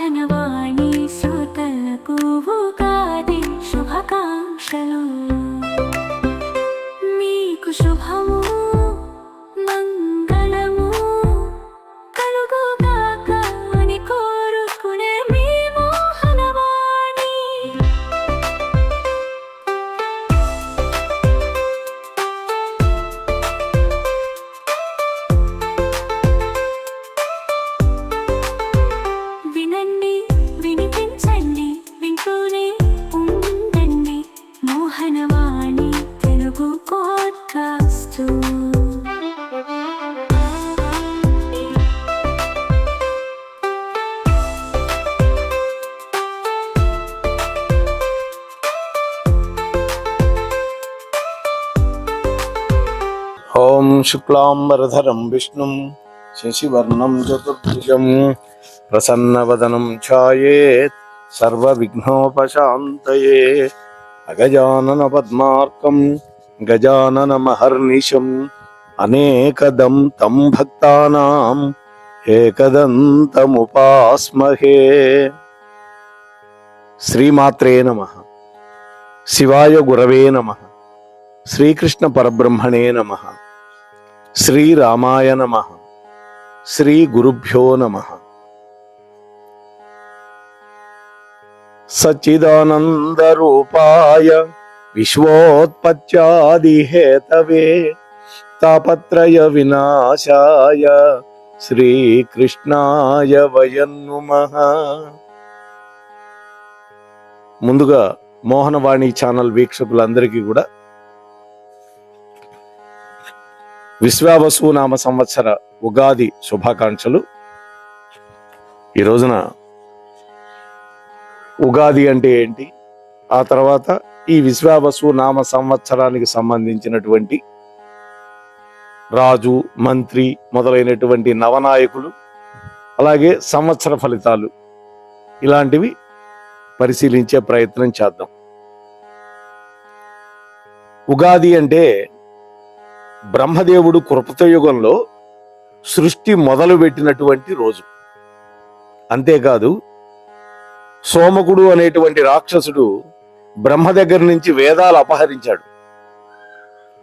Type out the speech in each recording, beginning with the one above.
మోహనవాణి శ్రోతలకు ఉగాది శుభాకాంక్షలు. మీకు శుభము మంగళము కలుగుగాక అని కోరుకునే మీ మోహనవాణి. వినండి, వినిపించండి, వింటూనే ఉండండి. మోహనవాణి తెలుగు పాడ్కాస్ట్. ఓం శుక్లాంబరధరం విష్ణుం శశివర్ణం చతుర్భుజం ప్రసన్నవదనం ఛాయేత్ సర్వవిఘ్నోపశాంతయే. అగజానన పద్మార్కం గజాననమహర్నిశం అనేకదం తం భక్తానాం ఏకదంతముపాస్మహే. శ్రీమాత్రే నమః. శివాయ గురవే నమః. శ్రీకృష్ణ పరబ్రహ్మణే నమః. శ్రీరామాయ నమః. శ్రీ గురుభ్యో నమః. సచ్చిదానందరూపాయ విశ్వోత్పత్యాదిహేతవే తాపత్రయ వినాశాయ శ్రీకృష్ణాయ వయం నమః. ముందుగా మోహనవాణి ఛానల్ వీక్షకులందరికీ కూడా విశ్వావసు నామ సంవత్సర ఉగాది శుభాకాంక్షలు. ఈ రోజున ఉగాది అంటే ఏంటి, ఆ తర్వాత ఈ విశ్వావసు నామ సంవత్సరానికి సంబంధించినటువంటి రాజు, మంత్రి మొదలైనటువంటి నవనాయకులు, అలాగే సంవత్సర ఫలితాలు, ఇలాంటివి పరిశీలించే ప్రయత్నం చేద్దాం. ఉగాది అంటే బ్రహ్మదేవుడు కృతయుగంలో సృష్టి మొదలుపెట్టినటువంటి రోజు. అంతేకాదు, సోమకుడు అనేటువంటి రాక్షసుడు బ్రహ్మ దగ్గర నుంచి వేదాలు అపహరించాడు.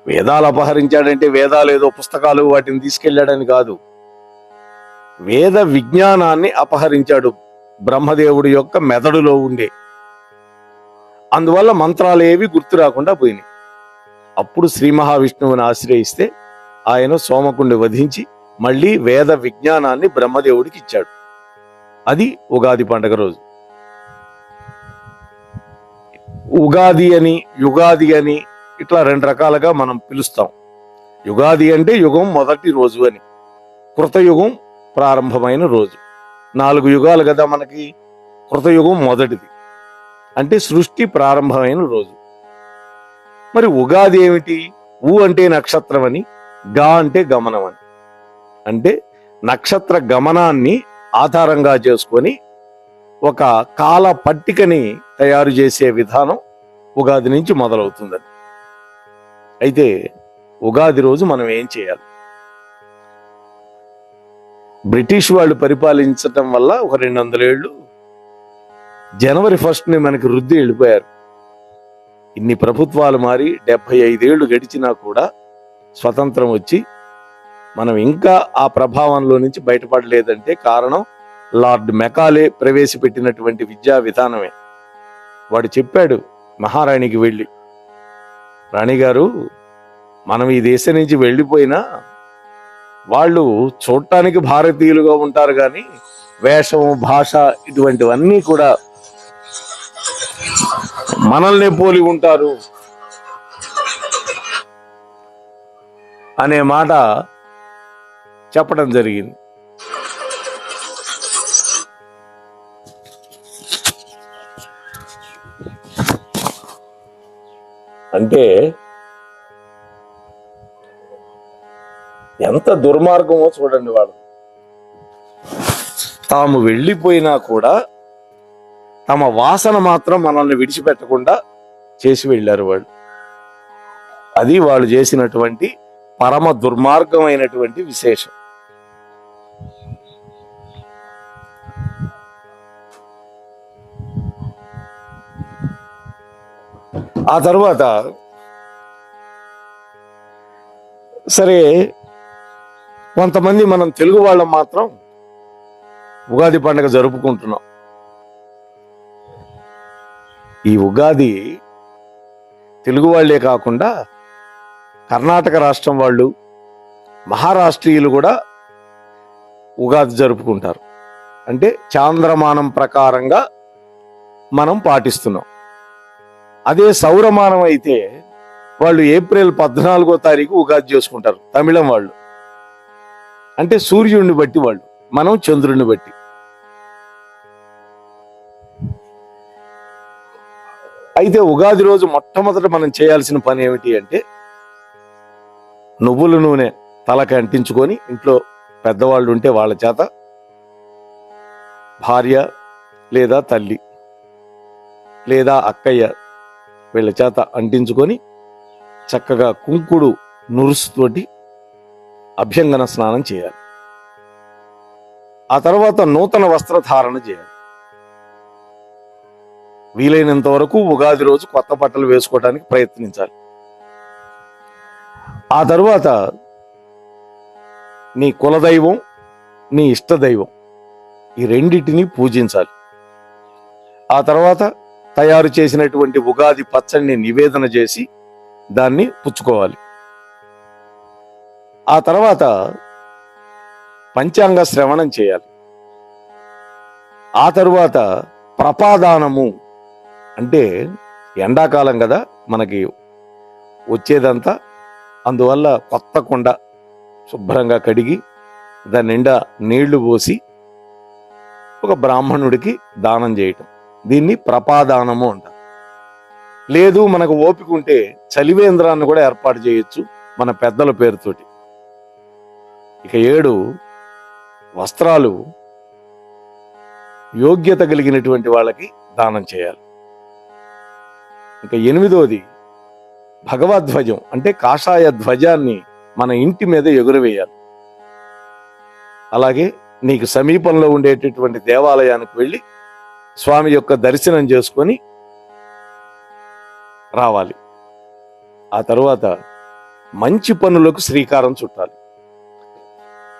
వేదాలు అపహరించాడంటే వేదాలు ఏదో పుస్తకాలు వాటిని తీసుకెళ్లాడని కాదు, వేద విజ్ఞానాన్ని అపహరించాడు బ్రహ్మదేవుడి యొక్క మెదడులో ఉండే. అందువల్ల మంత్రాలు ఏవి గుర్తు రాకుండా పోయినాయి. అప్పుడు శ్రీ మహావిష్ణువుని ఆశ్రయిస్తే ఆయన సోమకుణ్ణి వధించి మళ్ళీ వేద విజ్ఞానాన్ని బ్రహ్మదేవుడికి ఇచ్చాడు. అది ఉగాది పండుగ రోజు. ఉగాది అని, యుగాది అని ఇట్లా రెండు రకాలుగా మనం పిలుస్తాం. యుగాది అంటే యుగం మొదటి రోజు అని, కృతయుగం ప్రారంభమైన రోజు. 4 యుగాలు కదా మనకి. కృతయుగం మొదటిది అంటే సృష్టి ప్రారంభమైన రోజు. మరి ఉగాది ఏమిటి? ఊ అంటే నక్షత్రం అని, గా అంటే గమనం అని. అంటే నక్షత్ర గమనాన్ని ఆధారంగా చేసుకొని ఒక కాల పట్టికని తయారు చేసే విధానం ఉగాది నుంచి మొదలవుతుందని. అయితే ఉగాది రోజు మనం ఏం చేయాలి? బ్రిటిష్ వాళ్ళు పరిపాలించటం వల్ల ఒక 200 ఏళ్ళు జనవరి 1ని మనకి రుద్ది వెళ్ళిపోయారు. ఇన్ని ప్రభుత్వాలు మారి 75 ఏళ్ళు గడిచినా కూడా స్వతంత్రం వచ్చి మనం ఇంకా ఆ ప్రభావంలో నుంచి బయటపడలేదంటే కారణం లార్డ్ మెకాలే ప్రవేశపెట్టినటువంటి విద్యా విధానమే. వాడు చెప్పాడు మహారాణికి వెళ్ళి, రాణిగారు, మనం ఈ దేశం నుంచి వెళ్ళిపోయినా వాళ్ళు చూడటానికి భారతీయులుగా ఉంటారు కానీ వేషం, భాష ఇటువంటివన్నీ కూడా మనల్ని పోలి ఉంటారు అనే మాట చెప్పడం జరిగింది. అంటే ఎంత దుర్మార్గమో చూడండి. వాళ్ళు తాము వెళ్ళిపోయినా కూడా తమ వాసన మాత్రం మనల్ని విడిచిపెట్టకుండా చేసి వెళ్ళారు వాళ్ళు. అది వాళ్ళు చేసినటువంటి పరమ దుర్మార్గమైనటువంటి విశేషం. ఆ తర్వాత సరే, కొంతమంది మనం తెలుగు వాళ్ళం మాత్రం ఉగాది పండుగ జరుపుకుంటున్నాం. ఈ ఉగాది తెలుగు వాళ్ళే కాకుండా కర్ణాటక రాష్ట్రం వాళ్ళు, మహారాష్ట్రీయులు కూడా ఉగాది జరుపుకుంటారు. అంటే చాంద్రమానం ప్రకారంగా మనం పాటిస్తున్నాం. అదే సౌరమానం అయితే వాళ్ళు ఏప్రిల్ 14వ తారీఖు ఉగాది చేసుకుంటారు తమిళం వాళ్ళు. అంటే సూర్యుడిని బట్టి వాళ్ళు, మనం చంద్రుడిని బట్టి. అయితే ఉగాది రోజు మొట్టమొదట మనం చేయాల్సిన పని ఏమిటి అంటే, నువ్వుల నూనె తలకి అంటించుకొని ఇంట్లో పెద్దవాళ్ళు ఉంటే వాళ్ళ చేత, భార్య లేదా తల్లి లేదా అక్కయ్య వీళ్ళ చేత అంటించుకొని చక్కగా కుంకుడు నురుసుతోటి అభ్యంగన స్నానం చేయాలి. ఆ తర్వాత నూతన వస్త్రధారణ చేయాలి. వీలైనంత వరకు ఉగాది రోజు కొత్త బట్టలు వేసుకోవడానికి ప్రయత్నించాలి. ఆ తర్వాత నీ కులదైవం, నీ ఇష్టదైవం ఈ రెండిటిని పూజించాలి. ఆ తర్వాత తయారు చేసినటువంటి ఉగాది పచ్చడిని నివేదన చేసి దాన్ని పుచ్చుకోవాలి. ఆ తర్వాత పంచాంగ శ్రవణం చేయాలి. ఆ తరువాత ప్రపాదానము అంటే ఎండాకాలం కదా మనకి వచ్చేదంతా, అందువల్ల కొత్త కుండ శుభ్రంగా కడిగి దాని నిండా నీళ్లు పోసి ఒక బ్రాహ్మణుడికి దానం చేయటం, దీన్ని ప్రపాదానము అంటారు. లేదు మనకు ఓపిక ఉంటే చలివేంద్రాన్ని కూడా ఏర్పాటు చేయొచ్చు మన పెద్దల పేరుతోటి. ఇక 7 వస్త్రాలు యోగ్యత కలిగినటువంటి వాళ్ళకి దానం చేయాలి. ఇంకా 8వది భగవద్ధ్వజం అంటే కాషాయ ధ్వజాన్ని మన ఇంటి మీద ఎగురవేయాలి. అలాగే నీకు సమీపంలో ఉండేటటువంటి దేవాలయానికి వెళ్ళి స్వామి యొక్క దర్శనం చేసుకొని రావాలి. ఆ తరువాత మంచి పనులకు శ్రీకారం చుట్టాలి.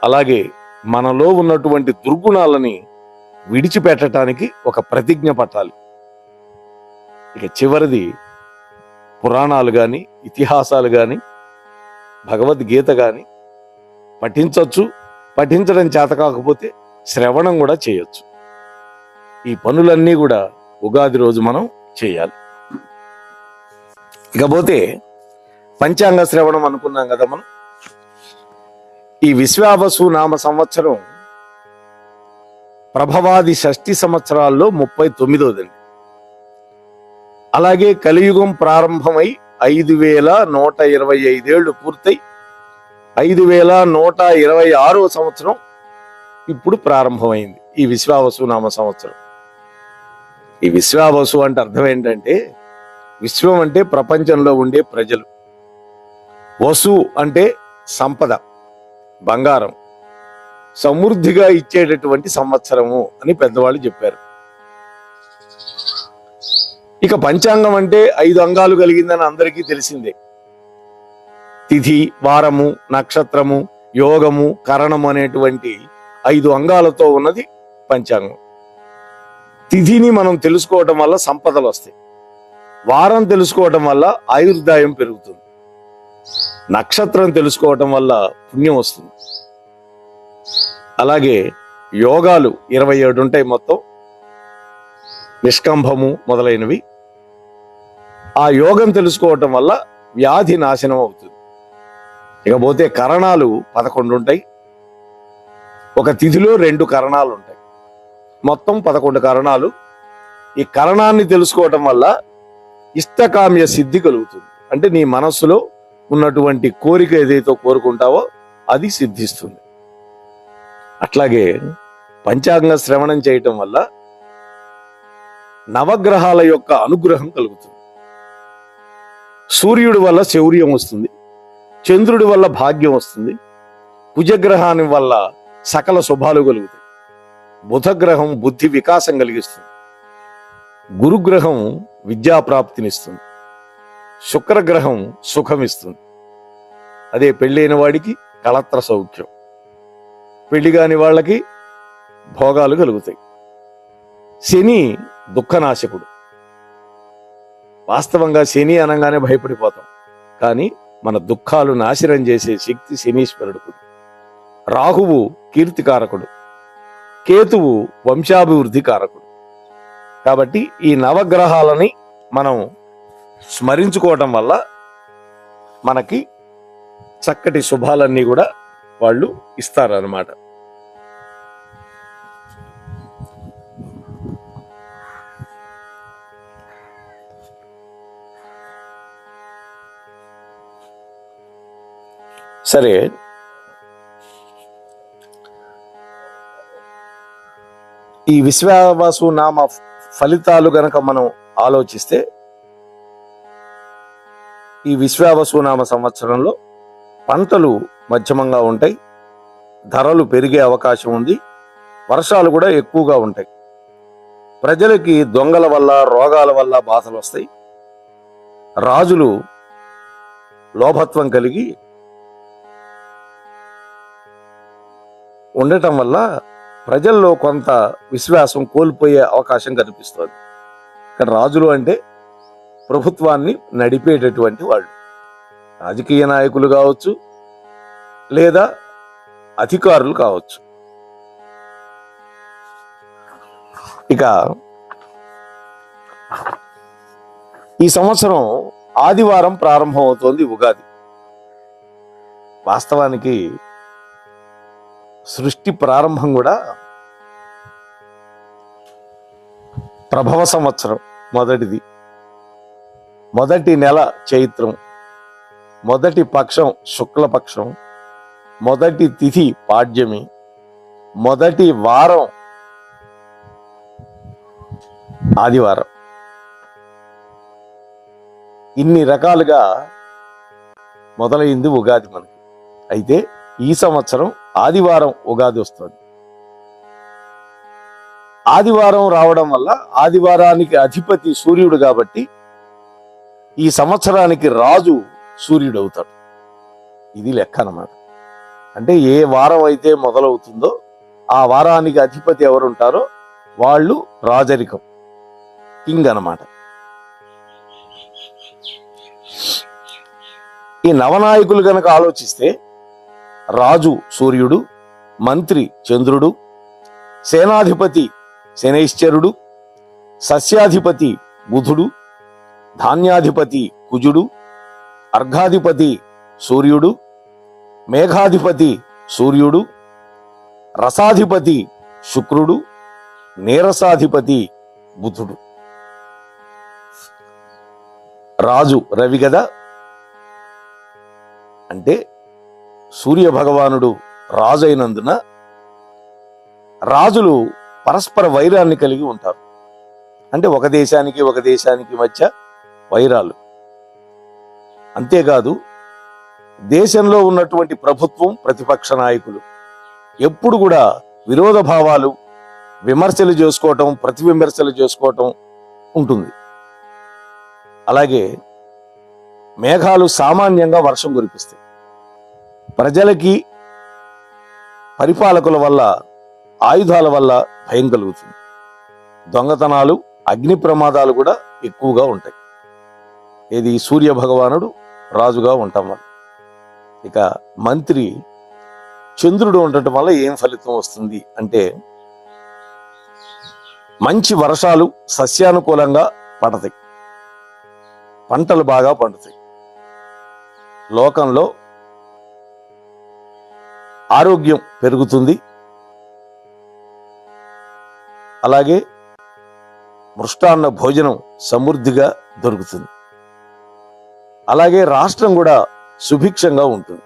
అలాగే మనలో ఉన్నటువంటి దుర్గుణాలని విడిచిపెట్టడానికి ఒక ప్రతిజ్ఞ పట్టాలి. ఇక చివరిది పురాణాలు గాని, ఇతిహాసాలు గాని, భగవద్గీత గాని పఠించవచ్చు. పఠించడం చేత కాకపోతే శ్రవణం కూడా చేయొచ్చు. ఈ పనులన్నీ కూడా ఉగాది రోజు మనం చేయాలి. ఇకపోతే పంచాంగ శ్రవణం అనుకున్నాం కదా మనం. ఈ విశ్వావసు నామ సంవత్సరం ప్రభవాది 6 సంవత్సరాల్లో 39వదండి. అలాగే కలియుగం ప్రారంభమై 5125 ఏళ్లు పూర్తయి 5126వ సంవత్సరం ఇప్పుడు ప్రారంభమైంది ఈ విశ్వావసు నామ సంవత్సరం. ఈ విశ్వావసు అంటే అర్థం ఏంటంటే, విశ్వం అంటే ప్రపంచంలో ఉండే ప్రజలు, వసు అంటే సంపద, బంగారం, సమృద్ధిగా ఇచ్చేటటువంటి సంవత్సరము అని పెద్దవాళ్ళు చెప్పారు. ఇక పంచాంగం అంటే 5 అంగాలు కలిగిందని అందరికీ తెలిసిందే. తిథి, వారము, నక్షత్రము, యోగము, కరణము అనేటువంటి 5 అంగాలతో ఉన్నది పంచాంగం. తిథిని మనం తెలుసుకోవటం వల్ల సంపదలు వస్తాయి. వారం తెలుసుకోవటం వల్ల ఆయుర్దాయం పెరుగుతుంది. నక్షత్రం తెలుసుకోవటం వల్ల పుణ్యం వస్తుంది. అలాగే యోగాలు 27 ఉంటాయి మొత్తం, నిష్కంభము మొదలైనవి. ఆ యోగం తెలుసుకోవటం వల్ల వ్యాధి నాశనం అవుతుంది. ఇకపోతే కరణాలు 11 ఉంటాయి. ఒక తిథిలో 2 కరణాలు ఉంటాయి, మొత్తం 11 కరణాలు. ఈ కరణాన్ని తెలుసుకోవటం వల్ల ఇష్టకామ్య సిద్ధి కలుగుతుంది. అంటే నీ మనస్సులో ఉన్నటువంటి కోరిక ఏదైతే కోరుకుంటావో అది సిద్ధిస్తుంది. అట్లాగే పంచాంగ శ్రవణం చేయటం వల్ల నవగ్రహాల యొక్క అనుగ్రహం కలుగుతుంది. సూర్యుడి వల్ల శౌర్యం వస్తుంది, చంద్రుడి వల్ల భాగ్యం వస్తుంది, కుజగ్రహాన్ని వల్ల సకల శుభాలు కలుగుతాయి, బుధగ్రహం బుద్ధి వికాసం కలిగిస్తుంది, గురుగ్రహం విద్యాప్రాప్తినిస్తుంది, శుక్రగ్రహం సుఖమిస్తుంది. అదే పెళ్ళైన వాడికి కళత్ర సౌఖ్యం, పెళ్లి కాని వాళ్ళకి భోగాలు కలుగుతాయి. శని దుఃఖనాశకుడు. వాస్తవంగా శని అనగానే భయపడిపోతాం, కానీ మన దుఃఖాలు నాశనం చేసే శక్తి శనీశ్వరుడుకు. రాహువు కీర్తికారకుడు, కేతువు వంశాభివృద్ధి కారకుడు. కాబట్టి ఈ నవగ్రహాలని మనం స్మరించుకోవటం వల్ల మనకి చక్కటి శుభాలన్నీ కూడా వాళ్ళు ఇస్తారన్నమాట. సరే, ఈ విశ్వావసు నామ ఫలితాలు గనక మనం ఆలోచిస్తే, ఈ విశ్వావసు నామ సంవత్సరంలో పంటలు మధ్యమంగా ఉంటాయి, ధరలు పెరిగే అవకాశం ఉంది, వర్షాలు కూడా ఎక్కువగా ఉంటాయి. ప్రజలకి దొంగల వల్ల రోగాల వల్ల బాధలు వస్తాయి. రాజులు లోభత్వం కలిగి ఉండటం వల్ల ప్రజల్లో కొంత విశ్వాసం కోల్పోయే అవకాశం కనిపిస్తుంది. ఇక్కడ రాజులు అంటే ప్రభుత్వాన్ని నడిపేటటువంటి వాళ్ళు, రాజకీయ నాయకులు కావచ్చు లేదా అధికారులు కావచ్చు. ఇక ఈ సంవత్సరం ఆదివారం ప్రారంభం అవుతోంది ఉగాది. వాస్తవానికి సృష్టి ప్రారంభం కూడా ప్రభవ సంవత్సరం మొదటిది. మొదటి నెల చైత్రం, మొదటి పక్షం శుక్లపక్షం, మొదటి తిథి పాడ్యమి, మొదటి వారం ఆదివారం. ఇన్ని రకాలుగా మొదలైంది ఉగాది మనకి. అయితే ఈ సంవత్సరం ఆదివారం ఉగాది వస్తుంది. ఆదివారం రావడం వల్ల ఆదివారానికి అధిపతి సూర్యుడు కాబట్టి ఈ సంవత్సరానికి రాజు సూర్యుడు అవుతాడు. ఇది లెక్క అన్నమాట. అంటే ఏ వారం అయితే మొదలవుతుందో ఆ వారానికి అధిపతి ఎవరు ఉంటారో వాళ్ళు రాజరికం, కింగ్ అన్నమాట. ఈ నవనాయకులు గనక ఆలోచిస్తే రాజు సూర్యుడు, మంత్రి చంద్రుడు, సేనాధిపతి శనైశ్చరుడు, సస్యాధిపతి బుధుడు, ధాన్యాధిపతి కుజుడు, అర్ఘాధిపతి సూర్యుడు, మేఘాధిపతి సూర్యుడు, రసాధిపతి శుక్రుడు, నీరసాధిపతి బుధుడు. రాజు రవి కదా, అంటే సూర్య భగవానుడు రాజు అయినందున రాజులు పరస్పర వైరాన్ని కలిగి ఉంటారు. అంటే ఒక దేశానికి మధ్య వైరాలు. అంతేకాదు, దేశంలో ఉన్నటువంటి ప్రభుత్వం, ప్రతిపక్ష నాయకులు ఎప్పుడు కూడా విరోధ భావాలు, విమర్శలు చేసుకోవటం, ప్రతి విమర్శలు చేసుకోవటం ఉంటుంది. అలాగే మేఘాలు సామాన్యంగా వర్షం కురిపిస్తాయి. ప్రజలకి పరిపాలకుల వల్ల, ఆయుధాల వల్ల భయం కలుగుతుంది. దొంగతనాలు, అగ్ని ప్రమాదాలు కూడా ఎక్కువగా ఉంటాయి. ఇది సూర్య భగవానుడు రాజుగా ఉండటం వల్ల. ఇక మంత్రి చంద్రుడు ఉండటం వల్ల ఏం ఫలితం వస్తుంది అంటే, మంచి వర్షాలు సస్యానుకూలంగా పడతాయి, పంటలు బాగా పండుతాయి, లోకంలో ఆరోగ్యం పెరుగుతుంది. అలాగే మృష్టాన్న భోజనం సమృద్ధిగా దొరుకుతుంది. అలాగే రాష్ట్రం కూడా సుభిక్షంగా ఉంటుంది.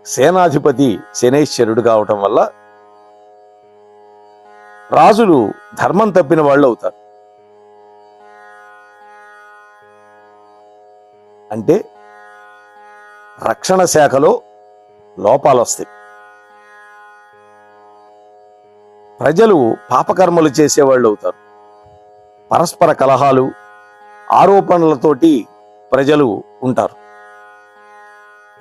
సేనాధిపతి శనైశ్వరుడు కావటం వల్ల రాజులు ధర్మం తప్పిన వాళ్ళు అవుతారు. అంటే రక్షణ శాఖలో లోపాలు వస్తాయి. ప్రజలు పాపకర్మలు చేసేవాళ్ళు అవుతారు. పరస్పర కలహాలు, ఆరోపణలతోటి ప్రజలు ఉంటారు.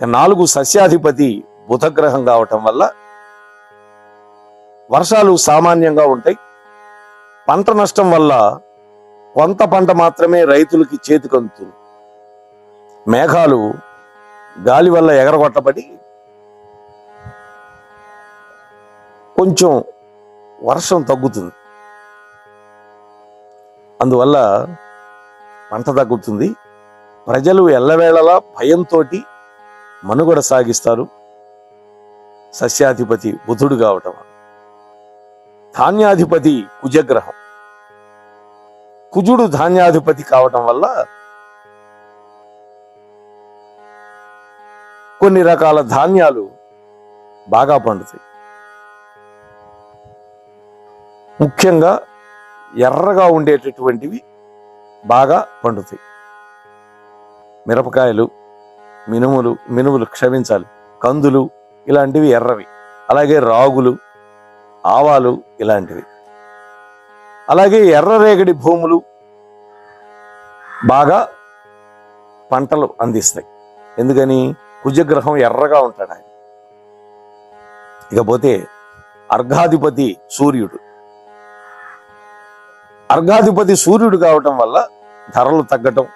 4 సస్యాధిపతి బుధగ్రహం కావటం వల్ల వర్షాలు సామాన్యంగా ఉంటాయి. పంట నష్టం వల్ల కొంత పంట మాత్రమే రైతులకి చేతికందుతుంది. మేఘాలు గాలి వల్ల ఎగరగొట్టబడి కొంచెం వర్షం తగ్గుతుంది. అందువల్ల పంట తగ్గుతుంది. ప్రజలు ఎల్లవేళలా భయంతో మనుగడ సాగిస్తారు. సస్యాధిపతి బుధుడు కావటం. ధాన్యాధిపతి కుజగ్రహం. కుజుడు ధాన్యాధిపతి కావటం వల్ల కొన్ని రకాల ధాన్యాలు బాగా పండుతాయి. ముఖ్యంగా ఎర్రగా ఉండేటటువంటివి బాగా పండుతాయి. మిరపకాయలు, మినుములు క్షమించాలి, కందులు ఇలాంటివి ఎర్రవి. అలాగే రాగులు, ఆవాలు ఇలాంటివి. అలాగే ఎర్రరేగడి భూములు బాగా పంటలు అందిస్తాయి. ఎందుకని? కుజగ్రహం ఎర్రగా ఉంటాడు ఆయన. ఇకపోతే అర్ఘాధిపతి సూర్యుడు. అర్ఘాధిపతి సూర్యుడు కావటం వల్ల ధరలు తగ్గటం,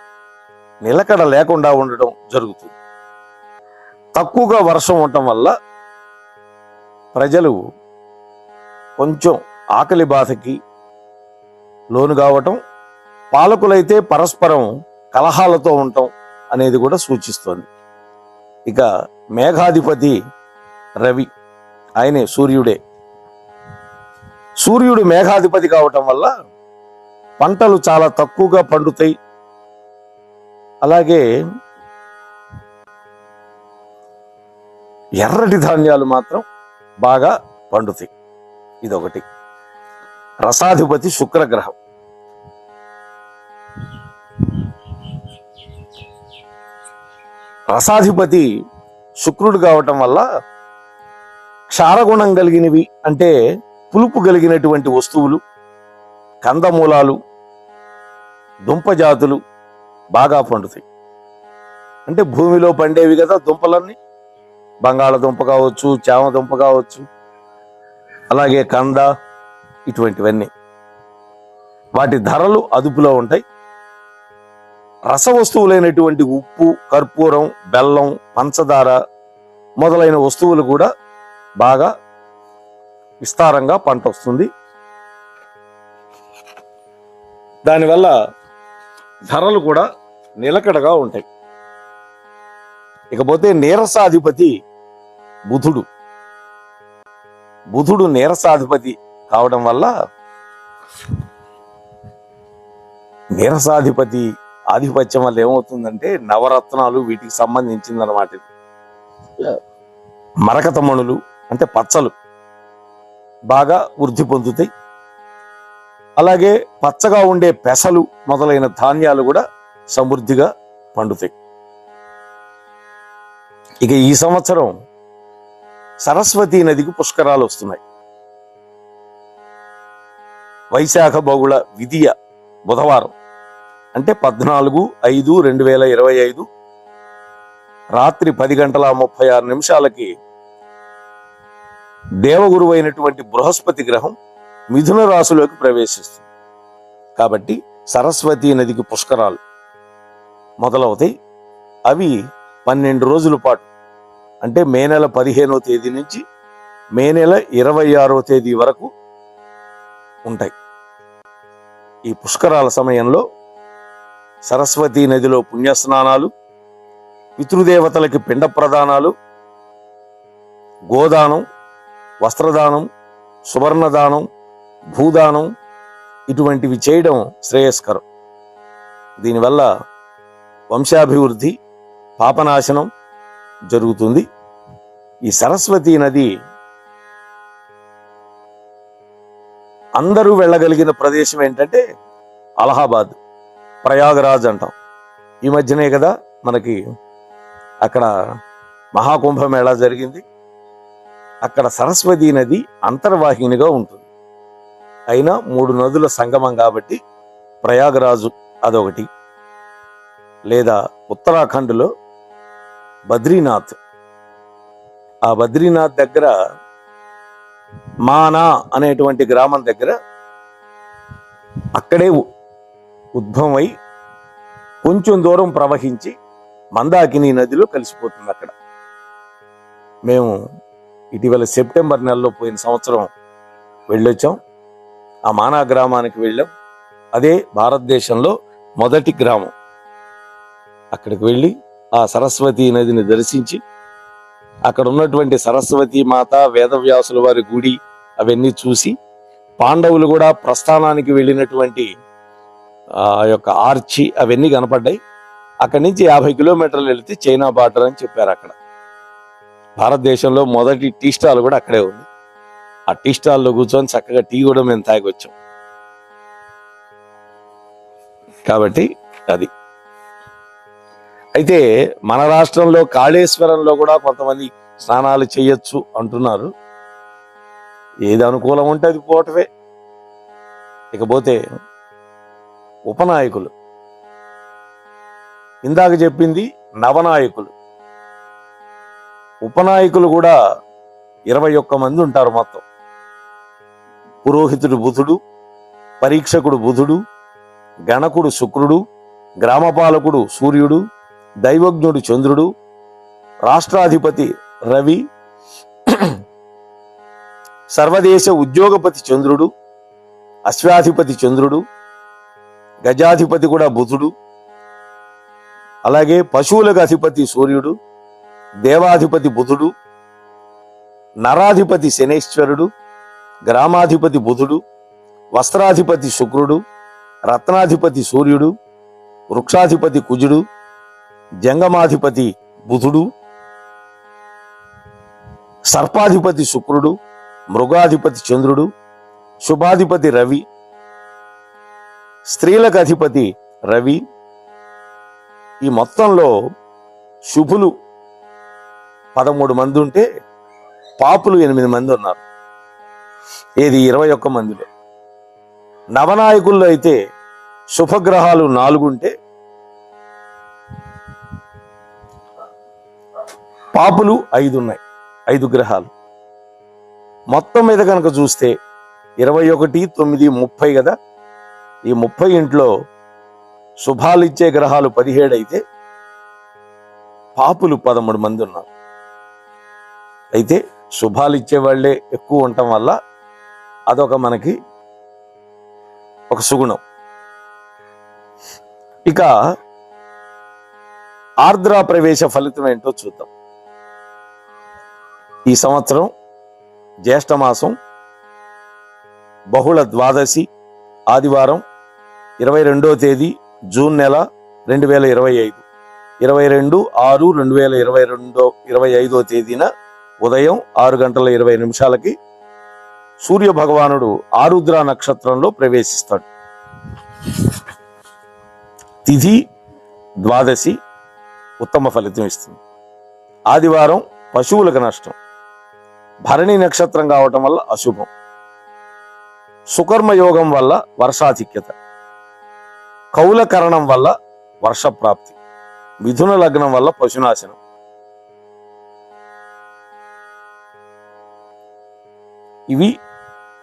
నిలకడ లేకుండా ఉండటం జరుగుతుంది. తక్కువగా వర్షం ఉండటం వల్ల ప్రజలు కొంచెం ఆకలి బాధకి లోను కావటం, పాలకులైతే పరస్పరం కలహాలతో ఉండటం అనేది కూడా సూచిస్తోంది. ఇక మేఘాధిపతి రవి, ఆయనే సూర్యుడే. సూర్యుడు మేఘాధిపతి కావటం వల్ల పంటలు చాలా తక్కువగా పండుతాయి. అలాగే ఎర్రటి ధాన్యాలు మాత్రం బాగా పండుతాయి. ఇదొకటి. రసాధిపతి శుక్రగ్రహం. రసాధిపతి శుక్రుడు కావటం వల్ల క్షారగుణం కలిగినవి అంటే పులుపు కలిగినటువంటి వస్తువులు, కందమూలాలు, దుంపజాతులు బాగా పండుతాయి. అంటే భూమిలో పండేవి కదా దుంపలన్నీ. బంగాళదుంప కావచ్చు, చామదుంప కావచ్చు, అలాగే కంద, ఇటువంటివన్నీ. వాటి ధరలు అదుపులో ఉంటాయి. రసవస్తువులైనటువంటి ఉప్పు, కర్పూరం, బెల్లం, పంచదార మొదలైన వస్తువులు కూడా బాగా విస్తారంగా పంట వస్తుంది. దానివల్ల ధరలు కూడా నిలకడగా ఉంటాయి. ఇకపోతే నీరసాధిపతి బుధుడు. బుధుడు నీరసాధిపతి కావడం వల్ల నీరసాధిపతి ఆధిపత్యం వల్ల ఏమవుతుందంటే నవరత్నాలు వీటికి సంబంధించిందనమాట. మరకతమణులు అంటే పచ్చలు బాగా వృద్ధి పొందుతాయి. అలాగే పచ్చగా ఉండే పెసలు మొదలైన ధాన్యాలు కూడా సమృద్ధిగా పండుతాయి. ఇక ఈ సంవత్సరం సరస్వతీ నదికి పుష్కరాలు వస్తున్నాయి. వైశాఖ బహుళ విధియ బుధవారం అంటే 14/5/2025 రాత్రి 10:36 దేవగురువు అయినటువంటి బృహస్పతి గ్రహం మిథున రాశిలోకి ప్రవేశిస్తుంది. కాబట్టి సరస్వతీ నదికి పుష్కరాలు మొదలవుతాయి. అవి 12 రోజుల పాటు అంటే మే నెల 15వ తేదీ నుంచి మే నెల 26వ తేదీ వరకు ఉంటాయి. ఈ పుష్కరాల సమయంలో సరస్వతీ నదిలో పుణ్యస్నానాలు, పితృదేవతలకి పిండ ప్రదానాలు, గోదానం, వస్త్రదానం, సువర్ణదానం, భూదానం ఇటువంటివి చేయడం శ్రేయస్కరం. దీనివల్ల వంశాభివృద్ధి, పాపనాశనం జరుగుతుంది. ఈ సరస్వతీ నది అందరూ వెళ్ళగలిగిన ప్రదేశం ఏంటంటే అలహాబాద్, ప్రయాగరాజ్ అంటాం. ఈ మధ్యనే కదా మనకి అక్కడ మహాకుంభమేళా జరిగింది. అక్కడ సరస్వతీ నది అంతర్వాహినిగా ఉంటుంది. అయినా 3 నదుల సంగమం కాబట్టి ప్రయాగరాజు అదొకటి. లేదా ఉత్తరాఖండ్లో బద్రీనాథ్. ఆ బద్రీనాథ్ దగ్గర మానా అనేటువంటి గ్రామం దగ్గర అక్కడే ఉద్భవమై కొంచెం దూరం ప్రవహించి మందాకిని నదిలో కలిసిపోతుంది. అక్కడ మేము ఇటీవల సెప్టెంబర్ నెలలో పోయిన సంవత్సరం వెళ్ళొచ్చాం. ఆ మానా గ్రామానికి వెళ్ళాం. అదే భారతదేశంలో మొదటి గ్రామం. అక్కడికి వెళ్ళి ఆ సరస్వతీ నదిని దర్శించి అక్కడ ఉన్నటువంటి సరస్వతీ మాత, వేదవ్యాసుల వారి గుడి అవన్నీ చూసి, పాండవులు కూడా ప్రస్థానానికి వెళ్ళినటువంటి ఆ యొక్క ఆర్చి అవన్నీ కనపడ్డాయి. అక్కడి నుంచి 50 కిలోమీటర్లు వెళితే చైనా బార్డర్ అని చెప్పారు. అక్కడ భారతదేశంలో మొదటి టీ స్టాల్ కూడా అక్కడే ఉంది. ఆ టీ స్టాల్లో కూర్చొని చక్కగా టీ కూడా మేము తాగి వచ్చాం. కాబట్టి అది. అయితే మన రాష్ట్రంలో కాళేశ్వరంలో కూడా కొంతమంది స్నానాలు చేయొచ్చు అంటున్నారు. ఏది అనుకూలం ఉంటే అది పోవటమే. ఇకపోతే ఉపనాయకులు, ఇందాక చెప్పింది నవనాయకులు. ఉపనాయకులు కూడా 21 మంది ఉంటారు మొత్తం. పురోహితుడు బుధుడు, పరీక్షకుడు బుధుడు, గణకుడు శుక్రుడు, గ్రామపాలకుడు సూర్యుడు, దైవజ్ఞుడు చంద్రుడు, రాష్ట్రాధిపతి రవి, సర్వదేశ ఉద్యోగపతి చంద్రుడు, అశ్వాధిపతి చంద్రుడు, గజాధిపతి కూడా బుధుడు, అలాగే పశువులకు అధిపతి సూర్యుడు, దేవాధిపతి బుధుడు, నరాధిపతి శనేశ్వరుడు, గ్రామాధిపతి బుధుడు, వస్త్రాధిపతి శుక్రుడు, రత్నాధిపతి సూర్యుడు, వృక్షాధిపతి కుజుడు, జంగమాధిపతి బుధుడు, సర్పాధిపతి శుక్రుడు, మృగాధిపతి చంద్రుడు, శుభాధిపతి రవి, స్త్రీలకు అధిపతి రవి. ఈ మొత్తంలో శుభులు 13 మంది ఉంటే పాపులు 8 మంది ఉన్నారు. ఏది 21 మందిలో. నవనాయకుల్లో అయితే శుభగ్రహాలు 4 ఉంటే పాపులు 5 ఉన్నాయి. 5 గ్రహాలు. మొత్తం మీద కనుక చూస్తే 21, 9, 30 కదా. ఈ 30 ఇంట్లో శుభాలు ఇచ్చే గ్రహాలు 17 అయితే పాపులు 13 మంది ఉన్నారు. అయితే శుభాలు ఇచ్చే వాళ్ళే ఎక్కువ ఉండటం వల్ల అదొక మనకి ఒక సుగుణం. ఇక ఆర్ద్రా ప్రవేశ ఫలితం ఏంటో చూద్దాం. ఈ సంవత్సరం జ్యేష్ఠమాసం బహుళ ద్వాదశి ఆదివారం 22వ తేదీ జూన్ నెల 2025, 22/6/2025 తేదీన ఉదయం 6:20 సూర్య భగవానుడు ఆరుద్ర నక్షత్రంలో ప్రవేశిస్తాడు. తిథి ద్వాదశి ఉత్తమ ఫలితం ఇస్తుంది. ఆదివారం పశువులకు నష్టం. భరణి నక్షత్రం కావటం వల్ల అశుభం. సుకర్మ యోగం వల్ల వర్షాధిక్యత. కౌలకరణం వల్ల వర్షప్రాప్తి. మిథున లగ్నం వల్ల పశునాశనం. ఇవి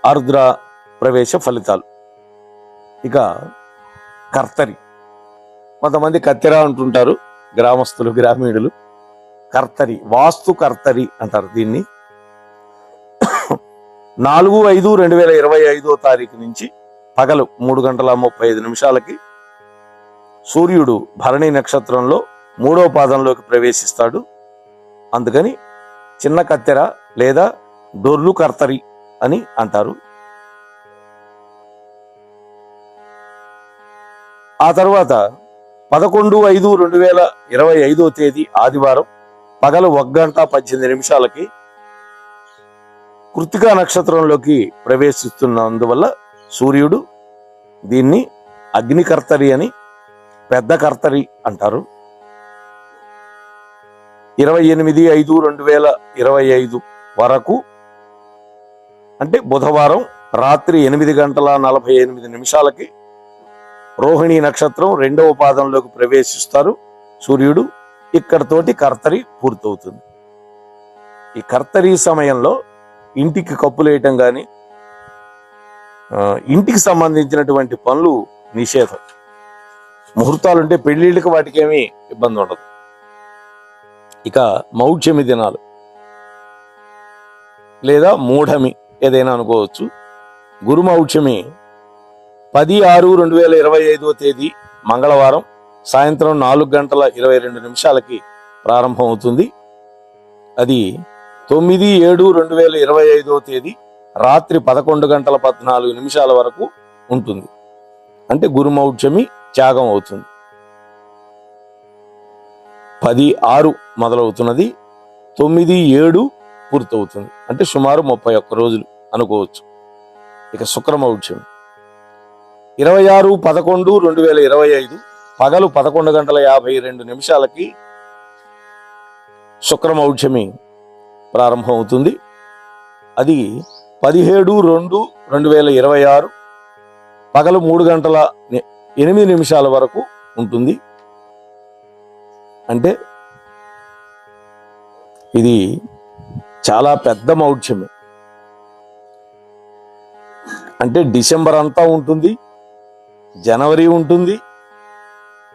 ఆరుద్ర ప్రవేశ ఫలితాలు. ఇక కర్తరి, కొంతమంది కత్తెర అంటుంటారు గ్రామస్తులు, గ్రామీణులు. కర్తరి, వాస్తు కర్తరి అంటారు దీన్ని. 4/5/2025 తారీఖు నుంచి పగలు 3:35 సూర్యుడు భరణి నక్షత్రంలో 3వ పాదంలోకి ప్రవేశిస్తాడు. అందుకని చిన్న కత్తెర లేదా డొర్లు కర్తరి అని అంటారు. ఆ తర్వాత 11/5/2025 తేదీ ఆదివారం పగలు 1:18 కృత్తికా నక్షత్రంలోకి ప్రవేశిస్తున్నందువల్ల సూర్యుడు దీన్ని అగ్నికర్తరి అని, పెద్ద కర్తరి అంటారు. 28/5/2025 వరకు అంటే బుధవారం రాత్రి 8:48 రోహిణి నక్షత్రం 2వ పాదంలోకి ప్రవేశిస్తారు సూర్యుడు. ఇక్కడతోటి కర్తరి పూర్తవుతుంది. ఈ కర్తరి సమయంలో ఇంటికి కప్పులేయటం కానీ ఇంటికి సంబంధించినటువంటి పనులు నిషేధం. ముహూర్తాలుంటే పెళ్లిళ్ళకి వాటికి ఏమీ ఇబ్బంది ఉండదు. ఇక మౌఢ్యమి దినాలు లేదా మూఢమి ఏదైనా అనుకోవచ్చు. గురుమౌఢ్యమి 10/6/2025 తేదీ మంగళవారం సాయంత్రం 4:22 ప్రారంభం అవుతుంది. అది 9/7/2025 తేదీ రాత్రి 11:14 వరకు ఉంటుంది. అంటే గురుమౌఢ్యమి త్యాగం అవుతుంది. 10/6 మొదలవుతున్నది, 9/7 పూర్తవుతుంది. అంటే సుమారు 31 రోజులు అనుకోవచ్చు. ఇక శుక్రమౌఢ్యమి 26/11/2025 పగలు 11:52 శుక్రమౌఢ్యమి ప్రారంభం అవుతుంది. అది 17/2/2026 పగలు 3:08 వరకు ఉంటుంది. అంటే ఇది చాలా పెద్ద మౌఢ్యమే. అంటే డిసెంబర్ అంతా ఉంటుంది, జనవరి ఉంటుంది,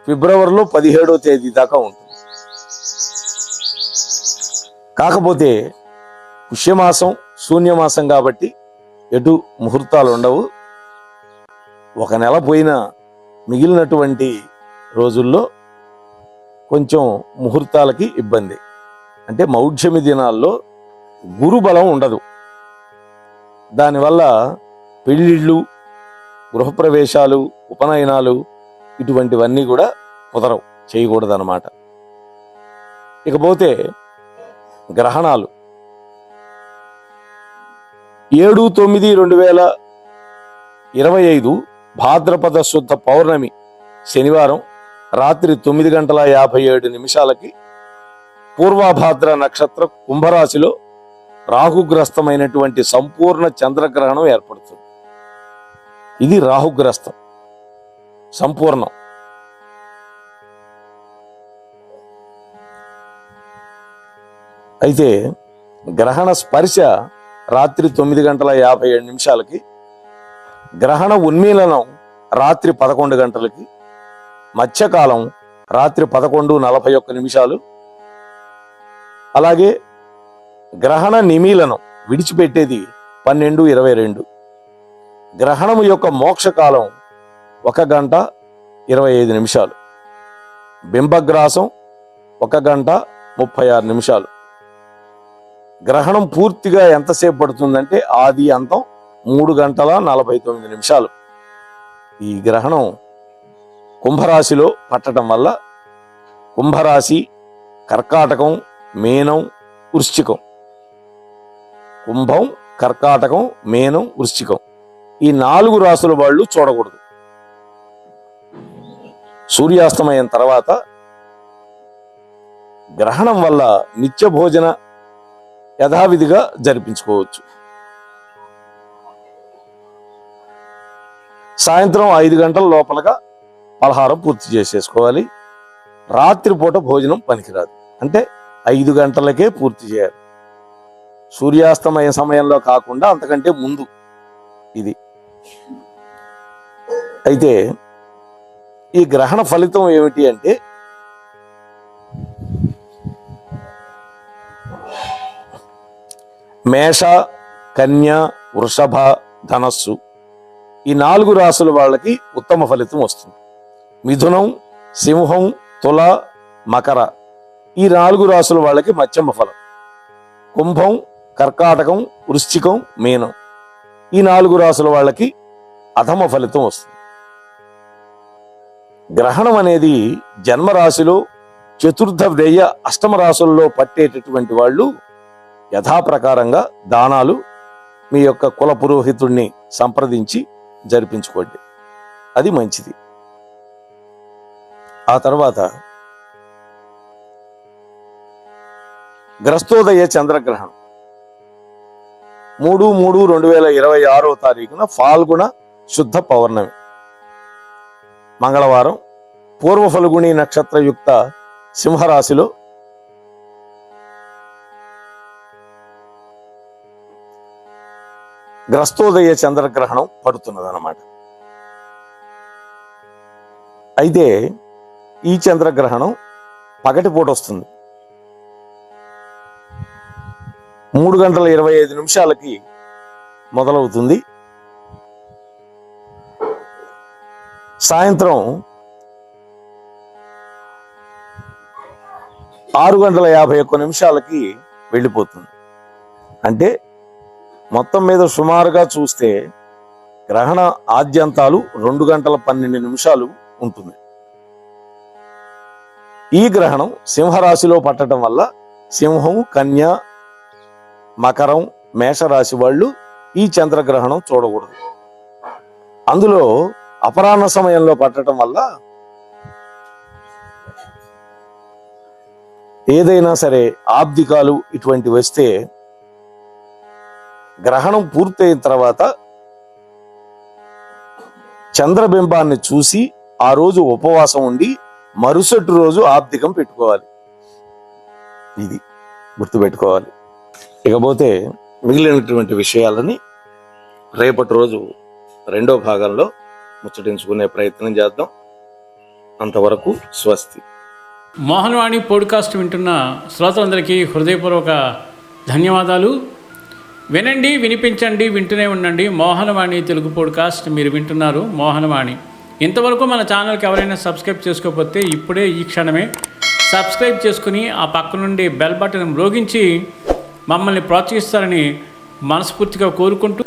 ఫిబ్రవరిలో 17వ తేదీ దాకా ఉంటుంది. కాకపోతే పుష్యమాసం శూన్యమాసం కాబట్టి ఎటు ముహూర్తాలు ఉండవు. ఒక నెల పోయిన మిగిలినటువంటి రోజుల్లో కొంచెం ముహూర్తాలకి ఇబ్బంది. అంటే మౌఢ్యమి దినాల్లో గురుబలం ఉండదు. దానివల్ల పెళ్ళిళ్ళు, గృహప్రవేశాలు, ఉపనయనాలు ఇటువంటివన్నీ కూడా కుదరవు, చేయకూడదు అన్నమాట. ఇకపోతే గ్రహణాలు 7/9/2025 భాద్రపద శుద్ధ పౌర్ణమి శనివారం రాత్రి 9:57 పూర్వభాద్ర నక్షత్ర కుంభరాశిలో రాహుగ్రస్తమైనటువంటి సంపూర్ణ చంద్రగ్రహణం ఏర్పడుతుంది. ఇది రాహుగ్రస్తం సంపూర్ణం. అయితే గ్రహణ స్పర్శ రాత్రి 9:57 గ్రహణ ఉన్మీలనం రాత్రి 11 గంటలకి, మధ్యకాలం రాత్రి 11:41 అలాగే గ్రహణ నిమీలనం విడిచిపెట్టేది 12:22. గ్రహణము యొక్క మోక్షకాలం 1:25. బింబగ్రాసం 1:36. గ్రహణం పూర్తిగా ఎంతసేపు పడుతుందంటే ఆది అంతం 3:49. ఈ గ్రహణం కుంభరాశిలో పట్టడం వల్ల కుంభరాశి, కర్కాటకం, మీనం, వృశ్చికం, కుంభం, కర్కాటకం, మీనం, వృశ్చికం ఈ 4 రాసుల వాళ్ళు చూడకూడదు. సూర్యాస్తమయం తర్వాత గ్రహణం వల్ల నిత్య భోజన యథావిధిగా జరిపించుకోవచ్చు. సాయంత్రం 5 గంటల లోపలగా పలహారం పూర్తి చేసేసుకోవాలి. రాత్రిపూట భోజనం పనికిరాదు. అంటే 5 గంటలకే పూర్తి చేయాలి. సూర్యాస్తమయ సమయంలో కాకుండా అంతకంటే ముందు ఇది. అయితే ఈ గ్రహణ ఫలితం ఏమిటి అంటే మేష, కన్య, వృషభ, ధనస్సు ఈ 4 రాసుల వాళ్ళకి ఉత్తమ ఫలితం వస్తుంది. మిథునం, సింహం, తుల, మకర ఈ 4 రాసుల వాళ్ళకి మధ్యమ ఫలం. కుంభం, కర్కాటకం, వృశ్చికం, మీనం ఈ 4 రాసుల వాళ్ళకి అధమ ఫలితం వస్తుంది. గ్రహణం అనేది జన్మరాశిలో చతుర్థ వ్యయ అష్టమ రాశుల్లో పట్టేటటువంటి వాళ్ళు యథాప్రకారంగా దానాలు మీ యొక్క కుల పురోహితుడిని సంప్రదించి జరిపించుకోండి. అది మంచిది. ఆ తర్వాత గ్రస్తోదయ చంద్రగ్రహణం 3/3/2026 ఫాల్గుణ శుద్ధ పౌర్ణమి. మంగళవారం పూర్వ ఫల్గుణి నక్షత్రయుక్త సింహరాశిలో గ్రస్తోదయ చంద్రగ్రహణం పడుతున్నదన్నమాట. అయితే ఈ చంద్రగ్రహణం పగటిపూట వస్తుంది. 3:25 మొదలవుతుంది. సాయంత్రం 6:51 వెళ్ళిపోతుంది. అంటే మొత్తం మీద సుమారుగా చూస్తే గ్రహణ ఆద్యంతాలు 2:12 ఉంటుంది. ఈ గ్రహణం సింహరాశిలో పట్టడం వల్ల సింహం, కన్య, మకరం, మేషరాశి వాళ్ళు ఈ చంద్రగ్రహణం చూడకూడదు. అందులో అపరాహ్న సమయంలో పట్టడం వల్ల ఏదైనా సరే ఆబ్దికాలు ఇటువంటి వస్తే గ్రహణం పూర్తయిన తర్వాత చంద్రబింబాన్ని చూసి ఆ రోజు ఉపవాసం ఉండి మరుసటి రోజు ఆబ్దికం పెట్టుకోవాలి. ఇది గుర్తుపెట్టుకోవాలి. ఇకపోతే మిగిలినటువంటి విషయాలని రేపటి రోజు 2వ భాగంలో ముచ్చటించుకునే ప్రయత్నం చేద్దాం. అంతవరకు స్వస్తి. మోహనవాణి పోడ్కాస్ట్ వింటున్న శ్రోతలందరికీ హృదయపూర్వక ధన్యవాదాలు. వినండి, వినిపించండి, వింటూనే ఉండండి. మోహనవాణి తెలుగు పోడ్కాస్ట్ మీరు వింటున్నారు. మోహనవాణి. ఇంతవరకు మన ఛానల్కి ఎవరైనా సబ్స్క్రైబ్ చేసుకోకపోతే ఇప్పుడే ఈ క్షణమే సబ్స్క్రైబ్ చేసుకుని ఆ పక్క నుండి బెల్ బటన్ మ్రోగించి మమ్మల్ని ప్రోత్సహిస్తారని మనస్ఫూర్తిగా కోరుకుంటూ